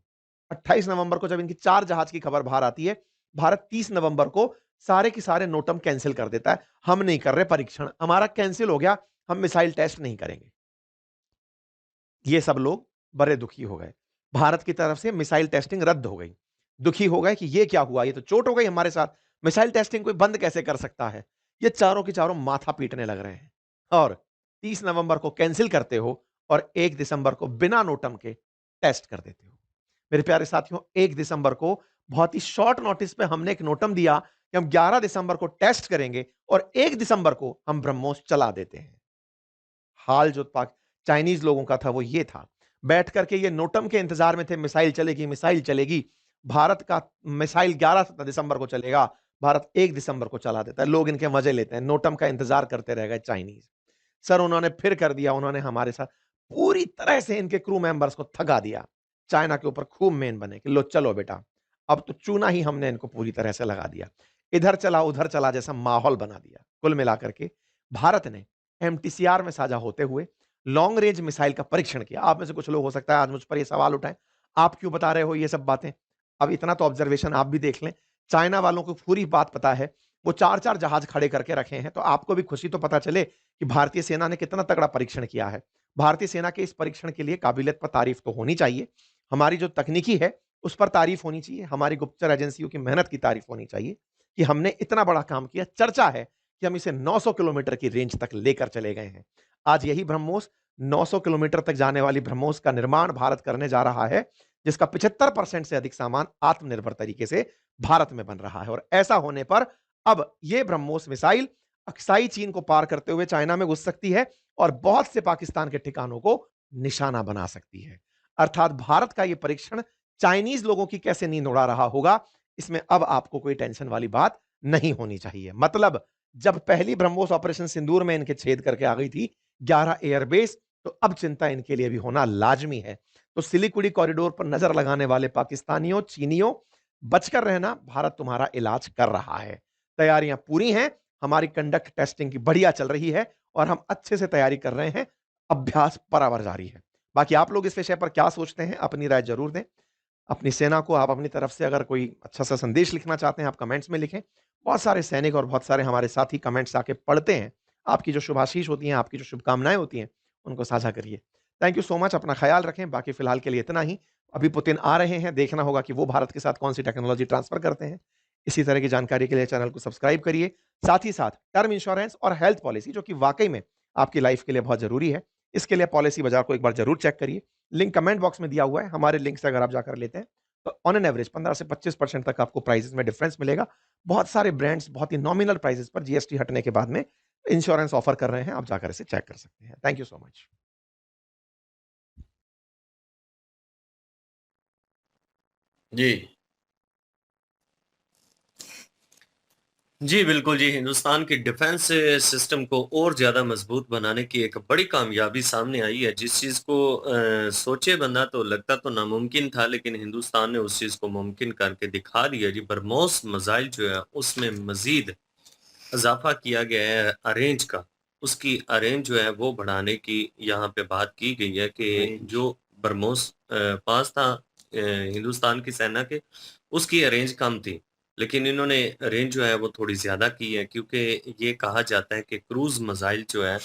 28 नवंबर को जब इनकी 4 जहाज की खबर बाहर आती है, भारत 30 नवंबर को सारे के सारे नोटम कैंसिल कर देता है। हम नहीं कर रहे परीक्षण, हमारा कैंसिल हो गया, हम मिसाइल टेस्ट नहीं करेंगे। ये सब लोग बड़े दुखी हो गए। भारत की तरफ से मिसाइल टेस्टिंग रद्द हो गई। दुखी हो गए कि ये क्या हुआ, ये तो चोट हो गई हमारे साथ, मिसाइल टेस्टिंग कोई बंद कैसे कर सकता है। ये चारों के चारों माथा पीटने लग रहे हैं और 30 नवंबर को कैंसिल करते हो और 1 दिसंबर को बिना नोटम के टेस्ट कर देते हो। मेरे प्यारे साथियों, 1 दिसंबर को बहुत ही शॉर्ट नोटिस पे हमने एक नोटम दिया कि हम 11 दिसंबर को टेस्ट करेंगे और 1 दिसंबर को हम ब्रह्मोस चला देते हैं। हाल जो पाक चाइनीज लोगों का था वो ये था, बैठ करके ये नोटम के इंतजार में थे, मिसाइल चलेगी मिसाइल चलेगी। भारत का मिसाइल 11 दिसंबर को चलेगा, भारत 1 दिसंबर को चला देता है। लोग इनके मजे लेते हैं, नोटम का इंतजार करते रह गए चाइनीज। सर उन्होंने फिर कर दिया, उन्होंने हमारे साथ पूरी तरह से इनके क्रू मेंबर्स को थका दिया। चाइना के ऊपर खूब मेन बने कि लो चलो बेटा, अब तो चूना ही हमने इनको पूरी तरह से लगा दिया, इधर चला उधर चला जैसा माहौल बना दिया। कुल मिलाकर के भारत ने एमटीसीआर में साझा होते हुए लॉन्ग रेंज मिसाइल का परीक्षण किया। आप में से कुछ लोग हो सकता है आज मुझ पर ये सवाल उठाएं, आप क्यों बता रहे हो ये सब बातें। अब इतना तो ऑब्जर्वेशन आप भी देख लें, चाइना वालों को पूरी बात पता है, वो 4-4 जहाज खड़े करके रखे हैं, तो आपको भी खुशी तो पता चले कि भारतीय सेना ने कितना तगड़ा परीक्षण किया है। भारतीय सेना के इस परीक्षण के लिए काबिलियत पर तारीफ तो होनी चाहिए, हमारी जो तकनीकी है उस पर तारीफ होनी चाहिए, हमारी गुप्तचर एजेंसियों की मेहनत की तारीफ होनी चाहिए कि हमने इतना बड़ा काम किया। चर्चा है कि हम इसे 900 किलोमीटर की रेंज तक लेकर चले गए हैं। आज यही ब्रह्मोस 900 किलोमीटर तक जाने वाली ब्रह्मोस का निर्माण भारत करने जा रहा है, जिसका 75% से अधिक सामान आत्मनिर्भर तरीके से भारत में बन रहा है। और ऐसा होने पर अब यह ब्रह्मोस मिसाइल अक्साई चीन को पार करते हुए चाइना में घुस सकती है और बहुत से पाकिस्तान के ठिकानों को निशाना बना सकती है। अर्थात भारत का यह परीक्षण चाइनीज लोगों की कैसे नींद उड़ा रहा होगा, इसमें अब आपको कोई टेंशन वाली बात नहीं होनी चाहिए। मतलब जब पहली ब्रह्मोस ऑपरेशन सिंदूर में इनके छेद करके आ गई थी 11 एयरबेस, तो अब चिंता इनके लिए भी होना लाजमी है। तो सिलीगुड़ी कॉरिडोर पर नजर लगाने वाले पाकिस्तानियों, चीनियों, बचकर रहना, भारत तुम्हारा इलाज कर रहा है। तैयारियां पूरी हैं, हमारी कंडक्ट टेस्टिंग की बढ़िया चल रही है और हम अच्छे से तैयारी कर रहे हैं, अभ्यास बराबर जारी है। बाकी आप लोग इस विषय पर क्या सोचते हैं, अपनी राय जरूर दें। अपनी सेना को आप अपनी तरफ से अगर कोई अच्छा सा संदेश लिखना चाहते हैं, आप कमेंट्स में लिखें। बहुत सारे सैनिक और बहुत सारे हमारे साथी कमेंट्स आके पढ़ते हैं। आपकी जो शुभाशीष होती हैं, आपकी जो शुभकामनाएं होती हैं, उनको साझा करिए। थैंक यू सो मच, अपना ख्याल रखें। बाकी फिलहाल के लिए इतना ही। अभी पुतिन आ रहे हैं, देखना होगा कि वो भारत के साथ कौन सी टेक्नोलॉजी ट्रांसफर करते हैं। इसी तरह की जानकारी के लिए चैनल को सब्सक्राइब करिए। साथ ही साथ टर्म इंश्योरेंस और हेल्थ पॉलिसी, जो कि वाकई में आपकी लाइफ के लिए बहुत जरूरी है, इसके लिए पॉलिसी बाजार को एक बार जरूर चेक करिए। लिंक कमेंट बॉक्स में दिया हुआ है, हमारे लिंक से अगर आप जाकर लेते हैं तो ऑन एन एवरेज 15 से 25% तक आपको प्राइसेस में डिफरेंस मिलेगा। बहुत सारे ब्रांड्स बहुत ही नॉमिनल प्राइसेस पर जीएसटी हटने के बाद में इंश्योरेंस ऑफर कर रहे हैं, आप जाकर इसे चेक कर सकते हैं। Thank you so much. जी जी, बिल्कुल जी, हिंदुस्तान की डिफेंस सिस्टम को और ज़्यादा मज़बूत बनाने की एक बड़ी कामयाबी सामने आई है, जिस चीज़ को सोचे बंदा तो लगता तो नामुमकिन था, लेकिन हिंदुस्तान ने उस चीज़ को मुमकिन करके दिखा दिया जी। ब्रह्मोस मिसाइल जो है, उसमें मज़ीद इज़ाफ़ा किया गया है अरेंज का, उसकी अरेंज जो है वो बढ़ाने की यहाँ पे बात की गई है कि रेंज जो ब्रह्मोस पास था हिंदुस्तान की सेना के, उसकी अरेंज कम थी। लेकिन इन्होंने रेंज जो है वो थोड़ी ज़्यादा की है, क्योंकि ये कहा जाता है कि क्रूज़ मिसाइल जो है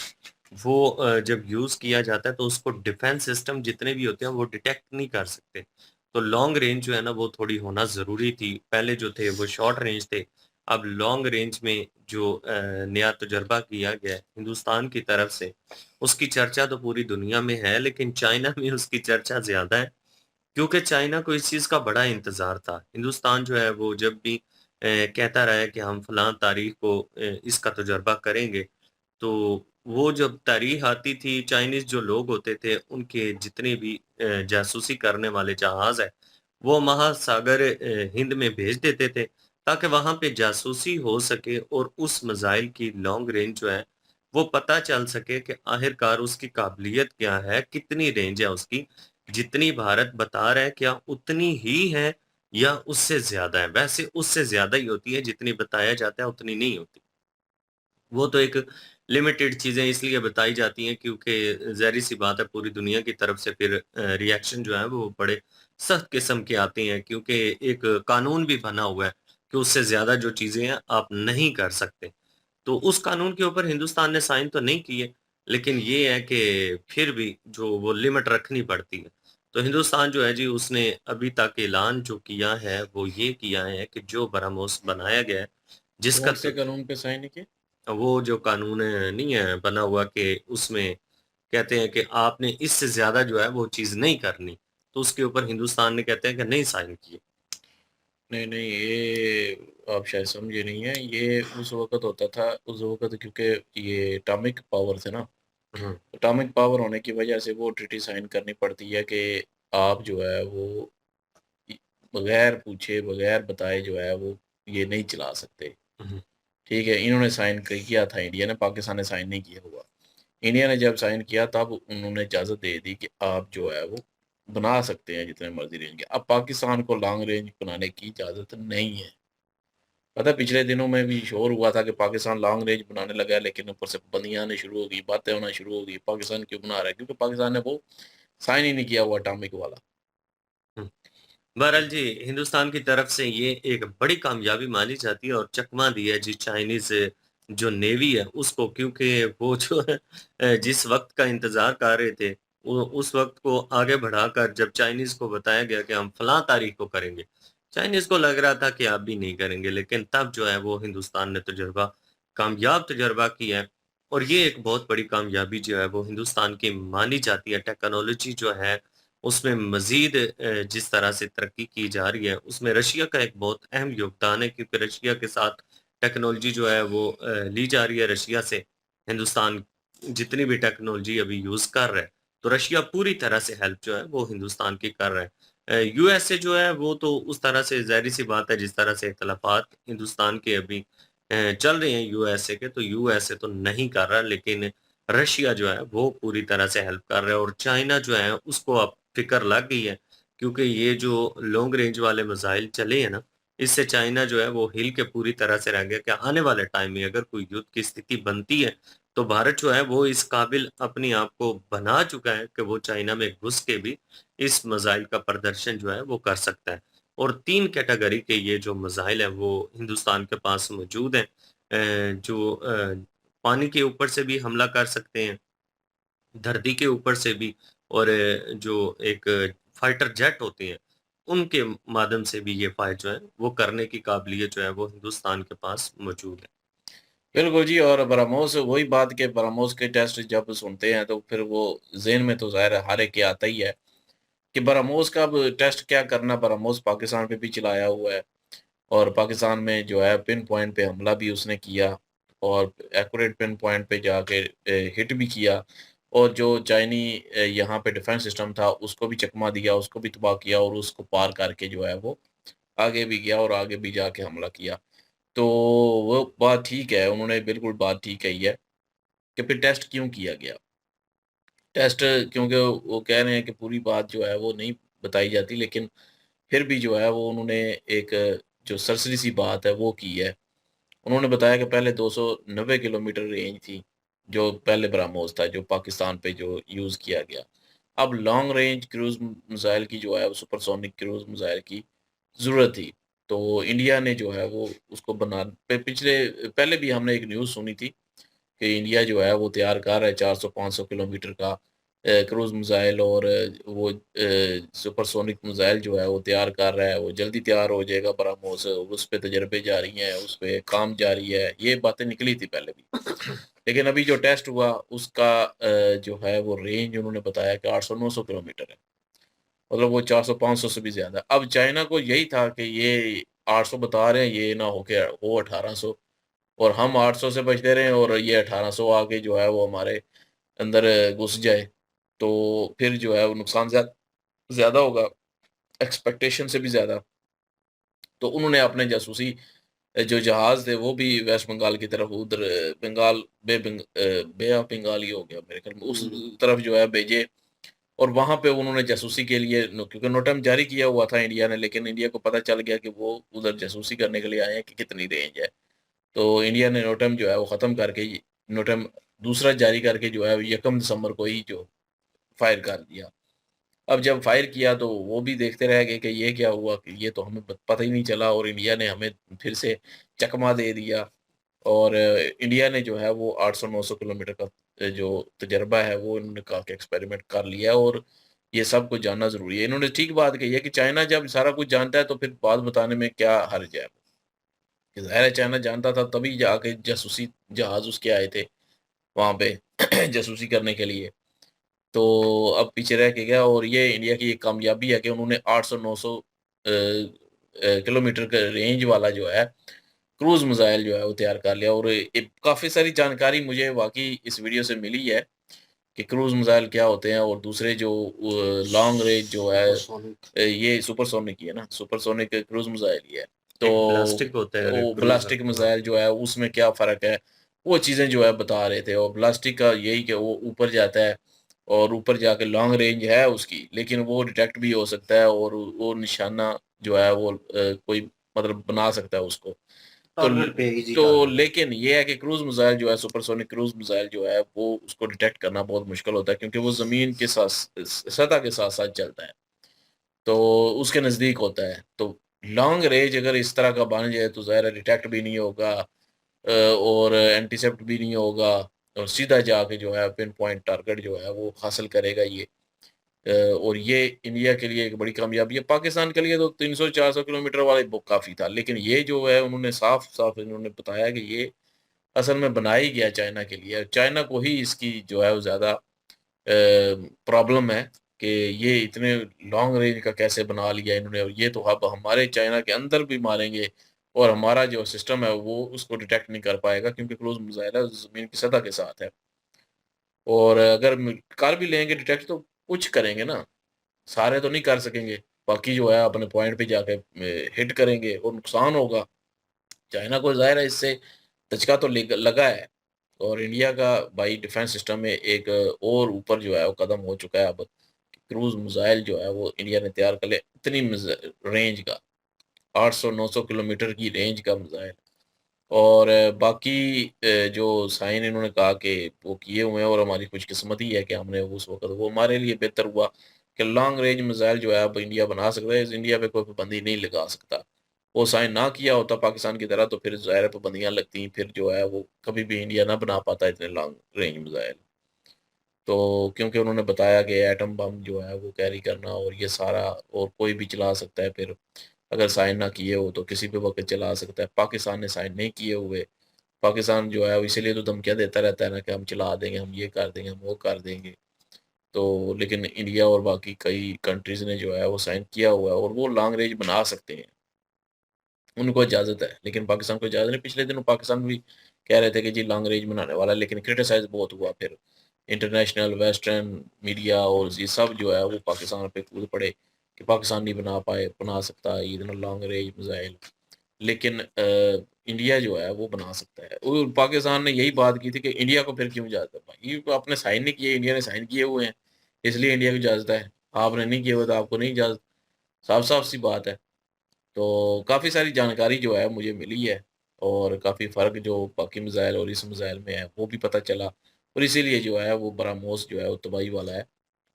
वो जब यूज़ किया जाता है तो उसको डिफेंस सिस्टम जितने भी होते हैं वो डिटेक्ट नहीं कर सकते। तो लॉन्ग रेंज जो है ना वो थोड़ी होना ज़रूरी थी। पहले जो थे वो शॉर्ट रेंज थे। अब लॉन्ग रेंज में जो नया तजुर्बा किया गया है हिंदुस्तान की तरफ से, उसकी चर्चा तो पूरी दुनिया में है, लेकिन चाइना में उसकी चर्चा ज़्यादा है, क्योंकि चाइना को इस चीज़ का बड़ा इंतज़ार था। हिंदुस्तान जो है वो जब भी कहता रहा है कि हम फलाँ तारीख को इसका तजुर्बा करेंगे, तो वो जब तारीख आती थी, चाइनीज़ जो लोग होते थे, उनके जितने भी जासूसी करने वाले जहाज़ हैं, वो महासागर हिंद में भेज देते थे, ताकि वहाँ पे जासूसी हो सके और उस मिसाइल की लॉन्ग रेंज जो है, वो पता चल सके कि आखिरकार उसकी काबिलियत क्या है, कितनी रेंज है उसकी। जितनी भारत बता रहा है, क्या उतनी ही है या उससे ज़्यादा है? वैसे उससे ज़्यादा ही होती है, जितनी बताया जाता है, उतनी नहीं होती। वो तो एक लिमिटेड चीज़ें इसलिए बताई जाती हैं क्योंकि ज़ाहिर-सी बात है पूरी दुनिया की तरफ से फिर रिएक्शन जो है वो बड़े सख्त किस्म के आते हैं, क्योंकि एक कानून भी बना हुआ है कि उससे ज़्यादा जो चीज़ें हैं आप नहीं कर सकते। तो उस कानून के ऊपर हिंदुस्तान ने साइन तो नहीं किए, लेकिन ये है कि फिर भी जो वो लिमिट रखनी पड़ती है। तो हिंदुस्तान जो है जी उसने अभी तक ऐलान जो किया है वो ये किया है कि जो ब्रह्मोस बनाया गया है, जिसका कौन से कानून पे साइन किए? वो जो कानून नहीं है बना हुआ कि उसमें कहते हैं कि आपने इससे ज़्यादा जो है वो चीज़ नहीं करनी, तो उसके ऊपर हिंदुस्तान ने कहते हैं कि नहीं साइन किए। नहीं, नहीं, ये आप शायद समझे नहीं हैं, ये उस वक़्त होता था, उस वक़्त क्योंकि ये एटॉमिक पावर थे ना, हुँ, एटॉमिक पावर होने की वजह से वो ट्रीटी साइन करनी पड़ती है कि आप जो है वो इ बगैर पूछे, बगैर बताए जो है वो ये नहीं चला सकते। हुँ, ठीक है, इन्होंने साइन क किया था इंडिया ने, पाकिस्तान ने साइन नहीं किया हुआ। इंडिया ने जब साइन किया तब उन्होंने इजाज़त दे दी कि आप जो है वो बना सकते हैं जितने मर्ज़ी रेंज के। अब पाकिस्तान को लॉन्ग रेंज बनाने की इजाज़त नहीं है। पता है पिछले दिनों में भी शोर हुआ था कि पाकिस्तान लॉन्ग रेंज बनाने लगा है, लेकिन ऊपर से पाबंदियाँ आनी शुरू हो गई, बातें होना शुरू हो गई, पाकिस्तान क्यों बना रहा है? क्योंकि पाकिस्तान ने वो साइन ही नहीं किया हुआ एटॉमिक वाला। हुँ। बहरहाल जी, हिंदुस्तान की तरफ से ये एक बड़ी कामयाबी मानी जाती है और चकमा दिया है जी चाइनीज़ जो नेवी है उसको, क्योंकि वो जो है जिस वक़्त का इंतज़ार कर रहे थे, वो उस वक़्त को आगे बढ़ाकर जब चाइनीज़ को बताया गया कि हम फलाँ तारीख को करेंगे, चाइनीज़ को लग रहा था कि आप भी नहीं करेंगे, लेकिन तब जो है वो हिंदुस्तान ने कामयाब तजुर्बा किया है और ये एक बहुत बड़ी कामयाबी जो है वो हिंदुस्तान की मानी जाती है। टेक्नोलॉजी जो है उसमें मज़ीद जिस तरह से तरक्की की जा रही है, उसमें रशिया का एक बहुत अहम योगदान है, क्योंकि रशिया के साथ टेक्नोलॉजी जो है वो ली जा रही है रशिया से। हिंदुस्तान जितनी भी टेक्नोलॉजी अभी यूज़ कर रहा है, तो रशिया पूरी तरह से हेल्प जो है वो हिंदुस्तान की कर रहा है। यूएसए जो है वो तो उस तरह से ज़ाहिर-सी बात है जिस तरह से इख्तिलाफ़ात हिंदुस्तान के अभी चल रहे हैं यूएसए के, तो यूएसए तो नहीं कर रहा, लेकिन रशिया जो है वो पूरी तरह से हेल्प कर रहा है और चाइना जो है उसको अब फ़िक्र लग गई है, क्योंकि ये जो लॉन्ग रेंज वाले मिसाइल चले हैं ना, इससे चाइना जो है वो हिल के पूरी तरह से रह गया कि आने वाले टाइम में अगर कोई युद्ध की स्थिति बनती है, तो भारत जो है वो इस काबिल अपने आप को बना चुका है कि वो चाइना में घुस के भी इस मिसाइल का प्रदर्शन जो है वो कर सकता है। और 3 कैटेगरी के ये जो मिसाइल हैं वो हिंदुस्तान के पास मौजूद हैं। जो पानी के ऊपर से भी हमला कर सकते हैं, धरती के ऊपर से भी और जो एक फाइटर जेट होते हैं, उनके माध्यम से भी ये फाइट जो है, वो करने की काबिलियत जो है, वो हिंदुस्तान के पास मौजूद है। बिल्कुल जी, और ब्रह्मोस वही बात कि ब्रह्मोस के टेस्ट जब सुनते हैं तो फिर वो ज़हन में तो ज़ाहिर है हर एक के आता ही है कि ब्रह्मोस का अब टेस्ट क्या करना, ब्रह्मोस पाकिस्तान पे भी चलाया हुआ है और पाकिस्तान में जो है पिन पॉइंट पे हमला भी उसने किया और एक्यूरेट पिन पॉइंट पे जाके हिट भी किया और जो चाइनी यहाँ पे डिफेंस सिस्टम था उसको भी चकमा दिया, उसको भी तबाह किया और उसको पार करके जो है वो आगे भी गया और आगे भी जाके हमला किया। तो वो बात ठीक है, उन्होंने बिल्कुल बात ठीक कही है कि फिर टेस्ट क्यों किया गया? टेस्ट क्योंकि वो कह रहे हैं कि पूरी बात जो है वो नहीं बताई जाती, लेकिन फिर भी जो है वो उन्होंने एक जो सरसरी सी बात है वो की है। उन्होंने बताया कि पहले 290 किलोमीटर रेंज थी, जो पहले ब्रह्मोस था, जो पाकिस्तान पे जो यूज़ किया गया। अब लॉन्ग रेंज क्रूज़ मिसाइल की जो है वो सुपरसोनिक क्रूज़ मिसाइल की ज़रूरत थी। तो इंडिया ने जो है वो उसको बना पिछले पहले भी हमने एक न्यूज़ सुनी थी कि इंडिया जो है वो तैयार कर रहा है 400-500 किलोमीटर का क्रूज़ मिसाइल, और वो सुपरसोनिक मिसाइल जो है वो तैयार कर रहा है, वो जल्दी तैयार हो जाएगा ब्रह्मोस, उस पे तजर्बे जारी हैं, उस पे काम जारी है। ये बातें निकली थी पहले भी। लेकिन अभी जो टेस्ट हुआ उसका जो है वो रेंज उन्होंने बताया कि 800-900 किलोमीटर है। मतलब वो 400-500 से भी ज़्यादा। अब चाइना को यही था कि ये 800 बता रहे हैं, ये ना हो के हो 1800, और हम 800 से बचते रहें और ये 1800 आके जो है वो हमारे अंदर घुस जाए, तो फिर जो है वो नुकसान ज़्यादा होगा, एक्सपेक्टेशन से भी ज़्यादा। तो उन्होंने अपने जासूसी जो जहाज़ थे वो भी वेस्ट बंगाल की तरफ, उधर बे ऑफ बंगाल ही हो गया मेरे ख्याल में, उस तरफ जो है भेजे, और वहाँ पे उन्होंने जासूसी के लिए क्योंकि नोटम जारी किया हुआ था इंडिया ने, लेकिन इंडिया को पता चल गया कि वो उधर जासूसी करने के लिए आए हैं कि कितनी रेंज है। तो इंडिया ने नोटम जो है वो ख़त्म करके नोटम दूसरा जारी करके जो है 1 दिसंबर को ही जो फायर कर दिया। अब जब फायर किया तो वो भी देखते रह गए कि ये क्या हुआ, कि ये तो हमें पता ही नहीं चला, और इंडिया ने हमें फिर से चकमा दे दिया। और इंडिया ने जो है वो 800-900 किलोमीटर का जो तजर्बा है वो इन्होंने कहा कि एक्सपेरिमेंट कर लिया, और ये सब कुछ जानना ज़रूरी है। इन्होंने ठीक बात कही है कि चाइना जब सारा कुछ जानता है तो फिर बात बताने में क्या हर्ज है? कि ज़ाहिर है चाइना जानता था तभी जाके जासूसी जहाज़ उसके आए थे वहाँ पे जासूसी करने के लिए। तो अब पीछे रह के गया, और ये इंडिया की एक कामयाबी है कि उन्होंने 800-900 किलोमीटर का रेंज वाला जो है क्रूज़ मिसाइल जो है वो तैयार कर लिया। और काफ़ी सारी जानकारी मुझे वाक़ई इस वीडियो से मिली है कि क्रूज़ मिसाइल क्या होते हैं, और दूसरे जो लॉन्ग रेंज जो है सुपरसोनिक ये सुपरसोनिक ही है ना, सुपरसोनिक क्रूज़ मिसाइल ही है। तो एक ब्लास्टिक होता है वो क्रूज। ब्लास्टिक हाँ। मिसाइल जो है उसमें क्या फ़र्क है, वो चीज़ें जो है बता रहे थे। और ब्लास्टिक का यही कि वो ऊपर जाता है, और ऊपर जाके लॉन्ग रेंज है उसकी, लेकिन वो डिटेक्ट भी हो सकता है, और वो निशाना जो है वो कोई मतलब बना सकता है उसको। तो टारगेट पे इजी तो टारगेट। लेकिन ये है कि क्रूज़ मिसाइल जो है, सुपरसोनिक क्रूज़ मिसाइल जो है, वो उसको डिटेक्ट करना बहुत मुश्किल होता है, क्योंकि वो ज़मीन के साथ सतह के साथ-साथ चलता है। तो उसके नज़दीक होता है। तो लॉन्ग रेंज अगर इस तरह का बन जाए तो ज़ाहिर है डिटेक्ट भी नहीं होगा, और इंटरसेप्ट भी नहीं होगा, और सीधा जाके जो है पिन पॉइंट टारगेट जो है वो हासिल करेगा ये। और ये इंडिया के लिए एक बड़ी कामयाबी है। पाकिस्तान के लिए तो 300-400 किलोमीटर वाला ही काफ़ी था। लेकिन ये जो है उन्होंने साफ-साफ इन्होंने बताया कि ये असल में बनाया ही गया चाइना के लिए। चाइना को ही इसकी जो है वो ज़्यादा प्रॉब्लम है कि ये इतने लॉन्ग रेंज का कैसे बना लिया इन्होंने, और ये तो अब हमारे चाइना के अंदर भी मारेंगे, और हमारा जो सिस्टम है वो उसको डिटेक्ट नहीं कर पाएगा, क्योंकि क्रूज़ मिसाइल है ज़मीन की सतह के साथ है। और अगर कर भी लेंगे डिटेक्ट तो कुछ करेंगे ना, सारे तो नहीं कर सकेंगे। बाकी जो है अपने पॉइंट पे जाके हिट करेंगे और नुकसान होगा। चाइना को ज़ाहिर है इससे दचका तो लगा है, और इंडिया का भाई डिफेंस सिस्टम में एक और ऊपर जो है वो कदम हो चुका है अब। क्रूज़ मिसाइल जो है वो इंडिया ने तैयार कर लिया, इतनी रेंज का 800-900 किलोमीटर की रेंज का मिसाइल। और बाकी जो साइन इन्होंने कहा कि वो किए हुए हैं, और हमारी खुशकिस्मती है कि हमने उस वक़्त वो हमारे लिए बेहतर हुआ कि लॉन्ग रेंज मिसाइल जो है अब इंडिया बना सकता है। इंडिया पे कोई पाबंदी नहीं लगा सकता। वो साइन ना किया होता पाकिस्तान की तरह तो फिर ज़ाहिर है पाबंदियाँ लगती, फिर जो है वो कभी भी इंडिया ना बना पाता इतने लॉन्ग रेंज मिसाइल। तो क्योंकि उन्होंने बताया कि एटम बम जो है वो कैरी करना और ये सारा, और कोई भी चला सकता है फिर, अगर साइन ना किए हो तो किसी भी वक़्त चला सकता है। पाकिस्तान ने साइन नहीं किए हुए। पाकिस्तान जो है वो इसीलिए तो धमकियाँ देता रहता है ना कि हम चला देंगे, हम ये कर देंगे, हम वो कर देंगे। तो लेकिन इंडिया और बाकी कई कंट्रीज़ ने जो है वो साइन किया हुआ है, और वो लॉन्ग रेंज बना सकते हैं। उनको इजाज़त है, लेकिन पाकिस्तान को इजाज़त नहीं। पिछले दिनों पाकिस्तान भी कह रहे थे कि जी लॉन्ग रेंज बनाने वाला है, लेकिन क्रिटिसाइज़ बहुत हुआ फिर। इंटरनेशनल वेस्टर्न मीडिया और ये सब जो है वो पाकिस्तान पे कूद पड़े कि पाकिस्तान नहीं बना सकता ये इतना लॉन्ग रेंज मिसाइल। लेकिन इंडिया जो है वो बना सकता है। और पाकिस्तान ने यही बात की थी कि इंडिया को फिर क्यों इजाज़त है? भाई ये तो आपने साइन नहीं किए, इंडिया ने साइन किए हुए हैं, इसलिए इंडिया को इजाज़त है। आपने नहीं किए हुए तो आपको नहीं इजाज़त, साफ-साफ सी बात है। तो काफ़ी सारी जानकारी जो है मुझे मिली है और काफ़ी फ़र्क जो बाकी मिसाइल और इस मिसाइल में है वो भी पता चला, और इसीलिए जो है वो ब्रह्मोस जो है वो तबाही वाला है।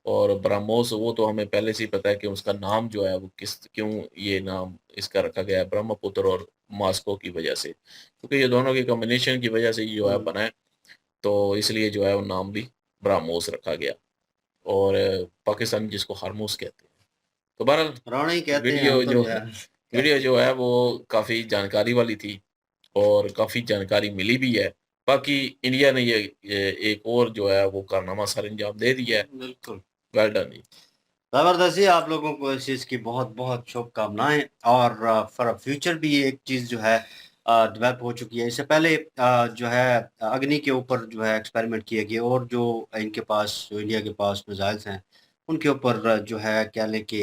और ब्रह्मोस वो तो हमें पहले से ही पता है कि उसका नाम जो है वो किस क्यों ये नाम इसका रखा गया है, ब्रह्मपुत्र और मॉस्को की वजह से, क्योंकि ये दोनों के कॉम्बिनेशन की वजह से ये जो है हम्म। बना है। तो इसलिए जो है वो नाम भी ब्रह्मोस रखा गया। और पाकिस्तान जिसको हारमोस कहते हैं। तो बहरहाल राणा ही कहते हैं, हम वीडियो तो जो जो है वीडियो कहते हैं। जो है वो काफ़ी जानकारी वाली थी और काफ़ी जानकारी मिली भी है। बाकी इंडिया ने ये एक और जो है वो कारनामा सर अंजाम दे दिया है। बिल्कुल। वेल डन जी। ज़बरदस्त जी, आप लोगों को इस चीज़ की बहुत-बहुत शुभकामनाएँ और फॉर फ्यूचर भी ये एक चीज़ जो है डेवलप हो चुकी है। इससे पहले जो है अग्नि के ऊपर जो है एक्सपेरिमेंट किए गए और जो इनके पास जो इंडिया के पास मिसाइल्स हैं, उनके ऊपर जो है कह लें कि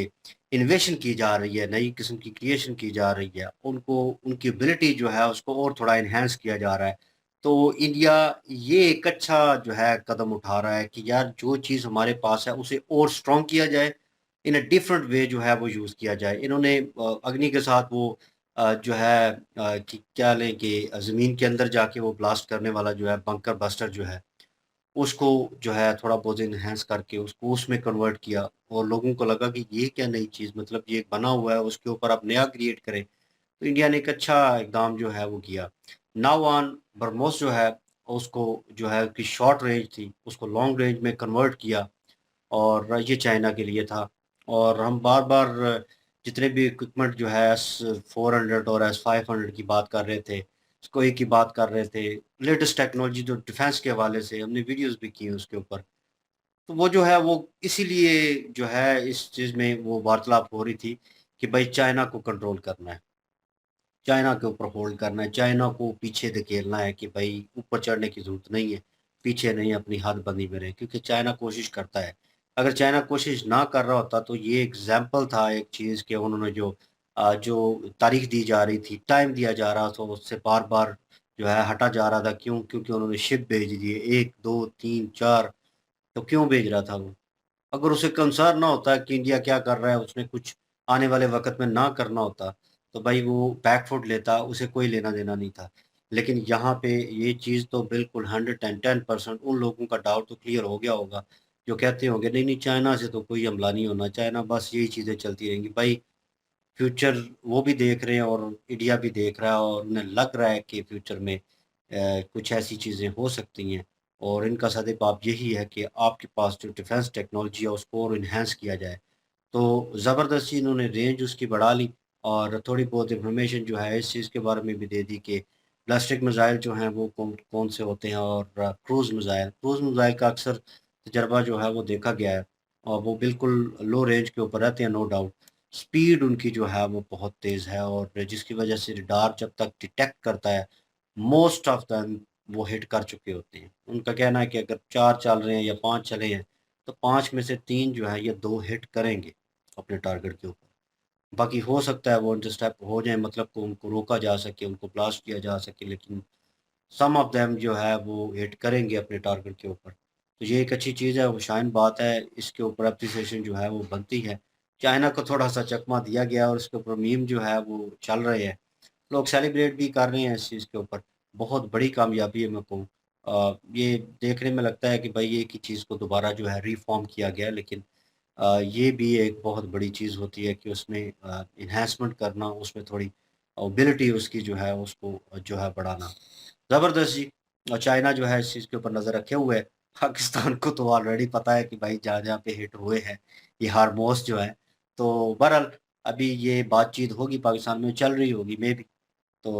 इनोवेशन की जा रही है, नई किस्म की क्रिएशन की जा रही है। उनको उनकी एबिलिटी जो है उसको और थोड़ा एनहांस किया जा रहा है। तो इंडिया ये एक अच्छा जो है कदम उठा रहा है कि यार जो चीज़ हमारे पास है उसे और स्ट्रॉन्ग किया जाए, इन अ डिफरेंट वे जो है वो यूज़ किया जाए। इन्होंने अग्नि के साथ वो जो है कि क्या लें कि ज़मीन के अंदर जाके वो ब्लास्ट करने वाला जो है बंकर बस्टर जो है, उसको जो है थोड़ा बहुत एनहांस करके उसको उसमें कन्वर्ट किया और लोगों को लगा कि ये क्या नई चीज़, मतलब ये बना हुआ है उसके ऊपर आप नया क्रिएट करें। तो इंडिया ने एक अच्छा इकदाम जो है वो किया। नाउ ऑन ब्रह्मोस जो है उसको जो है कि शॉर्ट रेंज थी, उसको लॉन्ग रेंज में कन्वर्ट किया और ये चाइना के लिए था। और हम बार-बार जितने भी इक्विपमेंट जो है एस-400 और एस-500 की बात कर रहे थे, सुकोई की बात कर रहे थे, लेटेस्ट टेक्नोलॉजी जो डिफेंस के हवाले से हमने वीडियोज़ भी की हैं उसके ऊपर। तो वो जो है वो इसीलिए जो है इस चीज़ में वो वार्तालाप हो रही थी कि भई चाइना को कंट्रोल करना है, चाइना के ऊपर होल्ड करना है, चाइना को पीछे धकेलना है कि भई ऊपर चढ़ने की ज़रूरत नहीं है, पीछे नहीं अपनी हदबंदी में रहें क्योंकि चाइना कोशिश करता है। अगर चाइना कोशिश ना कर रहा होता तो ये एग्ज़ाम्पल था एक चीज़ के उन्होंने जो तारीख दी जा रही थी, टाइम दिया जा रहा था, उससे बार-बार जो है हटा जा रहा था। क्यों? क्योंकि उन्होंने शिप भेज दिए 1, 2, 3, 4 तो क्यों भेज रहा था वो? अगर उसे कंसर्न ना होता कि इंडिया क्या कर रहा है, उसने कुछ आने वाले वक़्त में ना करना होता, तो भाई वो बैकफुट लेता, उसे कोई लेना-देना नहीं था। लेकिन यहाँ पे ये चीज़ तो बिल्कुल 110% उन लोगों का डाउट तो क्लियर हो गया होगा, जो कहते होंगे नहीं, नहीं चाइना से तो कोई हमला नहीं होना, चाइना बस यही चीज़ें चलती रहेंगी। भाई फ्यूचर वो भी देख रहे हैं और इंडिया भी देख रहा है और उन्हें लग रहा है कि फ्यूचर में कुछ ऐसी चीज़ें हो सकती हैं और इनका सदेपाप यही है कि आपके पास जो डिफेंस टेक्नोलॉजी है उसको और इन्हांस किया जाए। तो ज़बरदस्ती इन्होंने रेंज उसकी बढ़ा ली और थोड़ी बहुत इन्फॉर्मेशन जो है इस चीज़ के बारे में भी दे दी कि बैलिस्टिक मिसाइल जो हैं वो कौन कौन से होते हैं और क्रूज़ मिसाइल का अक्सर तजर्बा जो है वो देखा गया है और वो बिल्कुल लो रेंज के ऊपर रहते हैं, नो डाउट। स्पीड उनकी जो है वो बहुत तेज़ है और जिसकी वजह से रडार जब तक डिटेक्ट करता है, मोस्ट ऑफ देम वो हिट कर चुके होते हैं। उनका कहना है कि अगर 4 चल रहे हैं या 5 चले हैं, तो 5 में से 3 जो है ये 2 हिट करेंगे अपने टारगेट के ऊपर। बाकी हो सकता है वो इंटरसेप्ट हो जाए, मतलब को उनको रोका जा सके, उनको ब्लास्ट किया जा सके, लेकिन सम ऑफ देम जो है वो हिट करेंगे अपने टारगेट के ऊपर। तो ये एक अच्छी चीज़ है, वो शाइन बात है, इसके ऊपर एप्रिसिएशन जो है वो बनती है। चाइना को थोड़ा-सा चकमा दिया गया और उसके ऊपर मीम जो है वो चल रहे हैं। लोग सेलिब्रेट भी कर रहे हैं इस चीज़ के ऊपर। बहुत बड़ी कामयाबी है मैं कहूँ। ये देखने में लगता है कि भई एक ही चीज़ को दोबारा जो है रिफ़ॉर्म किया गया है, लेकिन ये भी एक बहुत बड़ी चीज़ होती है कि उसमें एनहांसमेंट करना, उसमें थोड़ी एबिलिटी उसकी जो है उसको जो है बढ़ाना। ज़बरदस्त जी। और चाइना जो है इस चीज़ के ऊपर नज़र रखे हुए है। पाकिस्तान को तो ऑलरेडी पता है कि भाई जहाँ-जहाँ पे हिट हुए हैं, ये हारमोस जो है। तो बहरहाल अभी ये बातचीत होगी पाकिस्तान में, चल रही होगी मेबी। तो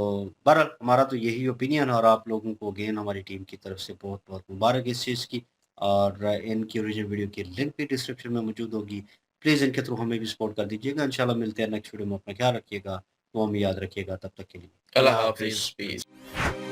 बहरहाल हमारा तो यही ओपिनियन है और आप लोगों को अगेन हमारी टीम की तरफ से बहुत-बहुत मुबारक इस चीज़ की और इनकी ओरिजिनल वीडियो की लिंक भी डिस्क्रिप्शन में मौजूद होगी। प्लीज़ इनके थ्रू हमें भी सपोर्ट कर दीजिएगा। इंशाल्लाह मिलते हैं नेक्स्ट वीडियो में। अपना ख्याल रखिएगा, दुआ में याद रखिएगा। तब तक के लिए अल्लाह अल्लाह हाफ़िज़, हाफ़िज़। पीस।